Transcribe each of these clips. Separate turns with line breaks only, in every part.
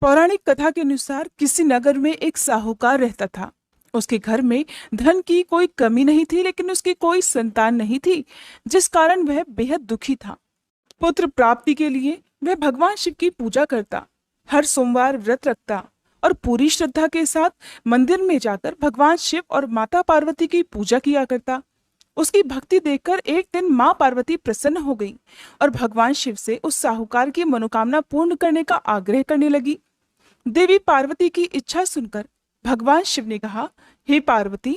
पौराणिक कथा के अनुसार किसी नगर में एक साहूकार रहता था। उसके घर में धन की कोई कमी नहीं थी, लेकिन उसकी कोई संतान नहीं थी, जिस कारण वह बेहद दुखी था। पुत्र प्राप्ति के लिए वह भगवान शिव की पूजा करता, हर सोमवार व्रत रखता और पूरी श्रद्धा के साथ मंदिर में जाकर भगवान शिव और माता पार्वती की पूजा किया करता। उसकी भक्ति देखकर एक दिन माँ पार्वती प्रसन्न हो गई और भगवान शिव से उस साहूकार की मनोकामना पूर्ण करने का आग्रह करने लगी। देवी पार्वती की इच्छा सुनकर भगवान शिव ने कहा, हे पार्वती,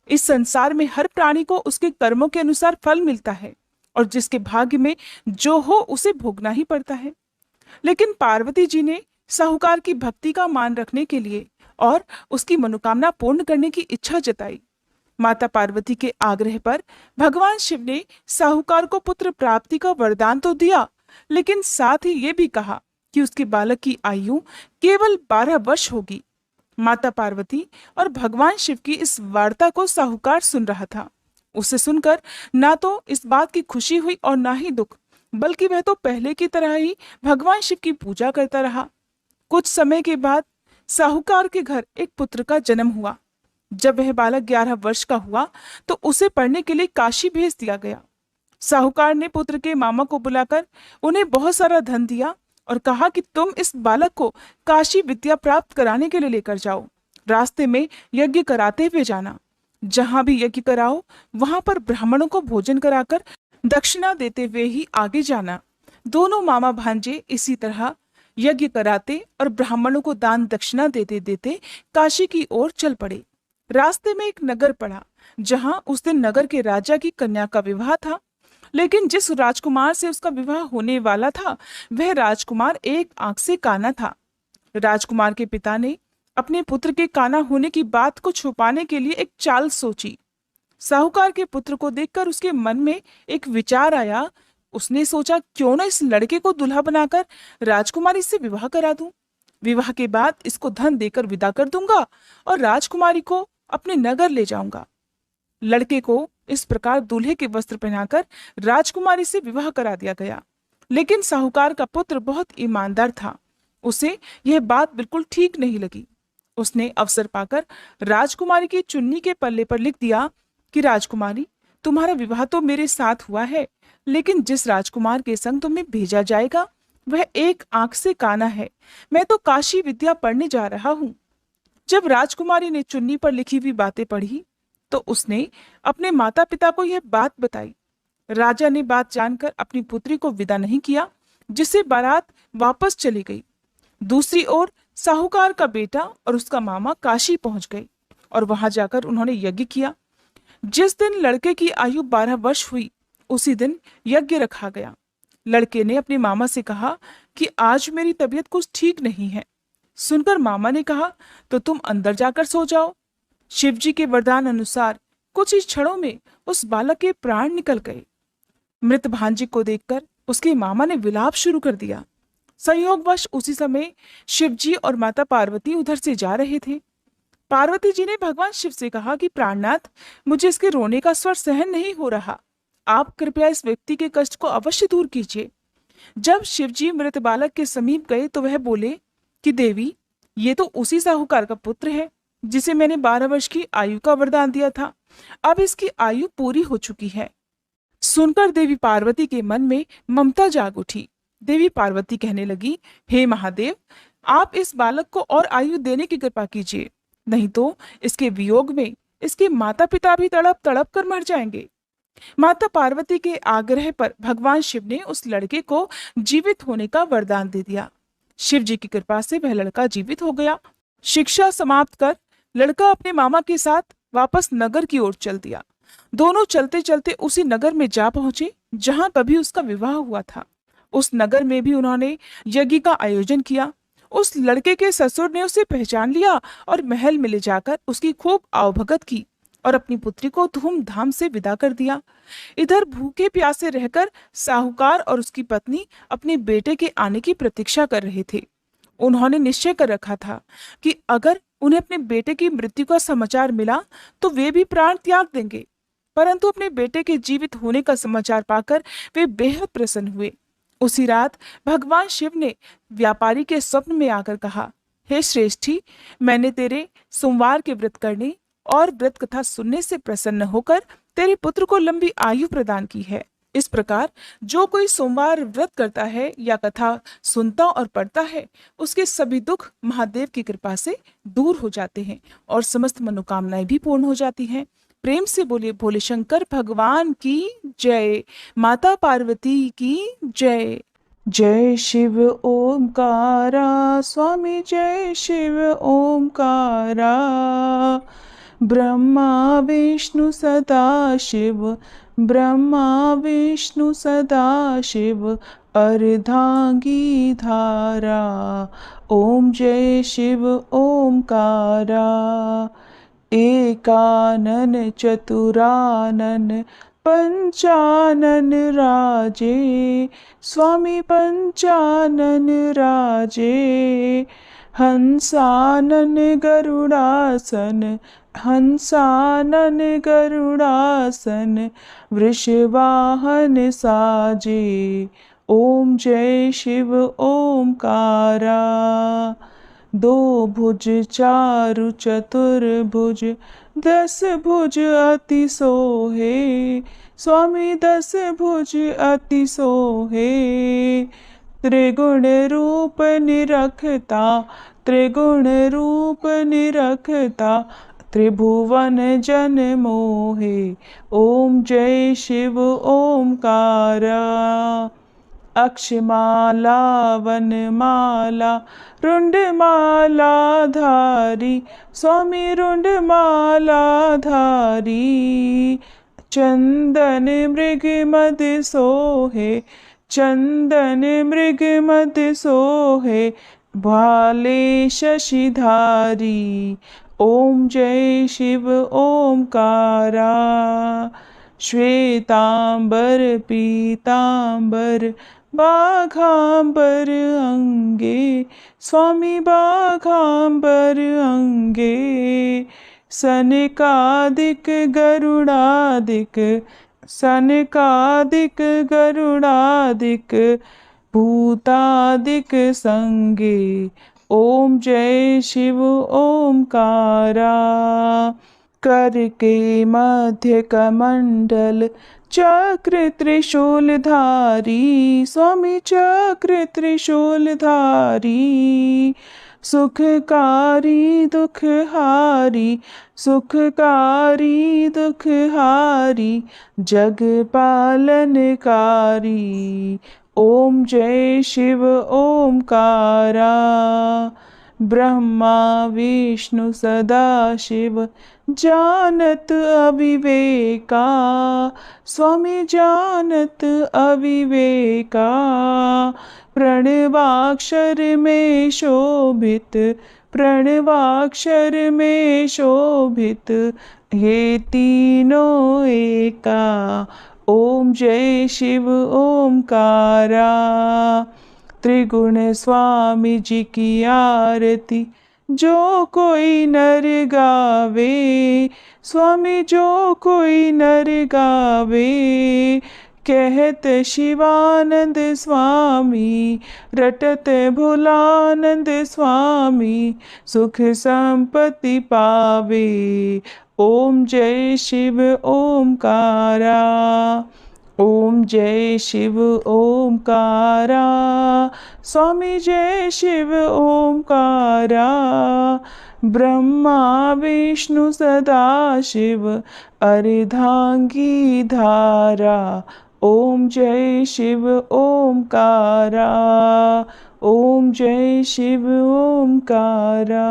इस संसार में हर प्राणी को उसके कर्मों के अनुसार फल मिलता है और जिसके भाग्य में जो हो उसे भोगना ही पड़ता है। लेकिन पार्वती जी ने साहूकार की भक्ति का मान रखने के लिए और उसकी मनोकामना पूर्ण करने की इच्छा जताई। माता पार्वती के आग्रह पर भगवान शिव ने साहूकार को पुत्र प्राप्ति का वरदान तो दिया, लेकिन साथ ही ये भी कहा कि उसके बालक की आयु केवल 12 वर्ष होगी। माता पार्वती और भगवान शिव की इस वार्ता को साहूकार सुन रहा था। उसे सुनकर ना तो इस बात की खुशी हुई और ना ही दुख, बल्कि वह तो पहले की तरह ही भगवान शिव की पूजा करता रहा। कुछ समय के बाद साहूकार के घर एक पुत्र का जन्म हुआ। जब वह बालक 11 वर्ष का हुआ तो उसे पढ़ने के लिए काशी भेज दिया गया। साहूकार ने पुत्र के मामा को बुलाकर उन्हें बहुत सारा धन दिया और कहा कि तुम इस बालक को काशी विद्या प्राप्त कराने के लिए लेकर जाओ। रास्ते में यज्ञ कराते हुए जाना। जहां भी यज्ञ कराओ वहां पर ब्राह्मणों को भोजन कराकर दक्षिणा देते हुए ही आगे जाना। दोनों मामा भांजे इसी तरह यज्ञ कराते और ब्राह्मणों को दान दक्षिणा देते देते काशी की ओर चल पड़े। रास्ते में एक नगर पड़ा, जहां उस दिन नगर के राजा की कन्या का विवाह था। लेकिन जिस राजकुमार से उसका विवाह होने वाला था, वह राजकुमार एक आंख से काना था। राजकुमार के पिता ने अपने पुत्र के काना होने की बात को छुपाने के लिए एक चाल सोची। साहूकार के पुत्र को देखकर उसके मन में एक विचार आया। उसने सोचा, क्यों ना इस लड़के को दूल्हा बनाकर राजकुमारी से विवाह करा दूं। विवाह के बाद इसको धन देकर विदा कर दूंगा और राजकुमारी को अपने नगर ले जाऊंगा। लड़के को इस प्रकार दूल्हे के वस्त्र पहनाकर राजकुमारी से विवाह करा दिया गया। लेकिन साहूकार का पुत्र बहुत ईमानदार था। उसे यह बात बिल्कुल ठीक नहीं लगी। उसने अवसर पाकर राजकुमारी की चुन्नी के पल्ले पर लिख दिया कि राजकुमारी, तुम्हारा विवाह तो मेरे साथ हुआ है, लेकिन जिस राजकुमार के संग तुम्हें भेजा जाएगा वह एक आंख से काना है। मैं तो काशी विद्या पढ़ने जा रहा हूँ। जब राजकुमारी ने चुन्नी पर लिखी हुई बातें पढ़ी तो उसने अपने माता पिता को यह बात बताई। राजा ने बात जानकर अपनी पुत्री को विदा नहीं किया, जिससे बारात वापस चली गई। दूसरी ओर साहूकार का बेटा और उसका मामा काशी पहुंच गए और वहां जाकर उन्होंने यज्ञ किया। जिस दिन लड़के की आयु 12 वर्ष हुई, उसी दिन यज्ञ रखा गया। लड़के ने अपने मामा से कहा कि आज मेरी तबीयत कुछ ठीक नहीं है। सुनकर मामा ने कहा, तो तुम अंदर जाकर सो जाओ। शिवजी के वरदान अनुसार कुछ ही क्षणों में उस बालक के प्राण निकल गए। मृत भांजी को देखकर उसके मामा ने विलाप शुरू कर दिया। संयोगवश उसी समय शिवजी और माता पार्वती उधर से जा रहे थे। पार्वती जी ने भगवान शिव से कहा कि प्राणनाथ, मुझे इसके रोने का स्वर सहन नहीं हो रहा। आप कृपया इस व्यक्ति के कष्ट को अवश्य दूर कीजिए। जब शिवजी मृत बालक के समीप गए तो वह बोले कि देवी, ये तो उसी साहूकार का पुत्र है जिसे मैंने 12 वर्ष की आयु का वरदान दिया था। अब इसकी आयु पूरी हो चुकी है। सुनकर देवी पार्वती के मन में ममता जाग उठी। देवी पार्वती कहने लगी, हे महादेव, आप इस बालक को और आयु देने की कृपा कीजिए, नहीं तो इसके वियोग में इसके माता पिता भी तड़प तड़प कर मर जाएंगे। माता पार्वती के आग्रह पर भगवान शिव ने उस लड़के को जीवित होने का वरदान दे दिया। शिव जी की कृपा से वह लड़का जीवित हो गया। शिक्षा समाप्त कर लड़का अपने मामा के साथ वापस नगर की ओर चल दिया। दोनों चलते चलते उसी नगर में जा पहुंचे जहां कभी उसका विवाह हुआ था। उस नगर में भी उन्होंने यज्ञ का आयोजन किया। उस लड़के के ससुर ने उसे पहचान लिया और महल में ले जाकर उसकी खूब आवभगत की और अपनी पुत्री को धूमधाम से विदा कर दिया। इधर भूखे प्यासे रहकर साहूकार और उसकी पत्नी अपने बेटे के आने की प्रतीक्षा कर रहे थे। उन्होंने निश्चय कर रखा था कि अगर उन्हें अपने बेटे की मृत्यु का समाचार मिला तो वे भी प्राण त्याग देंगे। परंतु अपने बेटे के जीवित होने का समाचार पाकर वे बेहद प्रसन्न हुए। उसी रात भगवान शिव ने व्यापारी के स्वप्न में आकर कहा, हे श्रेष्ठी, मैंने तेरे सोमवार के व्रत करने और व्रत कथा सुनने से प्रसन्न होकर तेरे पुत्र को लंबी आयु प्रदान की है। इस प्रकार जो कोई सोमवार व्रत करता है या कथा सुनता और पढ़ता है, उसके सभी दुख महादेव की कृपा से दूर हो जाते हैं और समस्त मनोकामनाएं भी पूर्ण हो जाती हैं। प्रेम से बोलिए भोले शंकर भगवान की जय, माता पार्वती की जय। जय शिव ओमकारा, स्वामी जय शिव ओमकारा। ब्रह्मा विष्णु सदा शिव, ब्रह्मा विष्णु सदा शिव, अर्धांगी धारा। ओम जय शिव ओमकारा। एकानन चतुरानन पंचानन राजे, स्वामी पंचानन राजे। हंसानन गरुड़ासन, हंसानन गरुड़ासन, वृषवाहन साजे। ओम जय शिव ओमकारा। दो भुज चारु चतुर्भुज, 10 भुज अति सोहे, स्वामी 10 भुज अति सोहे। त्रिगुण रूप निरखता, त्रिगुण रूप निरखता, त्रिभुवन जन मोहे। ओम जय शिव ओमकारा। अक्षमाला वनमाला, रुंडमाला धारी, स्वामी रुंडमाला धारी। चंदन मृग मद सोहे, चंदन मृग मद सोहे, भाले शशिधारी। ओम जय शिव ओमकारा। श्वेतांबर पीतांबर, बाघांबर अंगे, स्वामी बाघांबर अंगे। सनकादिक गरुड़ादिक, सनकादिक गरुड़ादिक, भूतादिक संगे। ओम जय शिव ओमकारा। कर के मध्य कमंडल, चक्र त्रिशूलधारी, स्वामी चक्र त्रिशूलधारी। सुखकारी दुखहारी, सुखकारी दुखहारी, जग पालनकारी। ओम जय शिव ओमकारा। ब्रह्मा विष्णु सदा शिव, जानत अविवेका, स्वामी जानत अविवेका। प्रणवाक्षर में शोभित, प्रणवाक्षर में शोभित, ये तीनों एका। ओम जय शिव ओमकारा। त्रिगुण स्वामी जी की आरती जो कोई नर गावे, स्वामी जो कोई नर गावे। कहत शिवानंद स्वामी, रटत भोलानंद स्वामी, सुख संपत्ति पावे। ओम जय शिव ओमकारा। ओम जय शिव ओमकारा। स्वामी जय शिव ओमकारा। ब्रह्मा विष्णु सदा शिव, अर्धांगी धारा। ओम जय शिव ओमकारा। ओम जय शिव ओमकारा।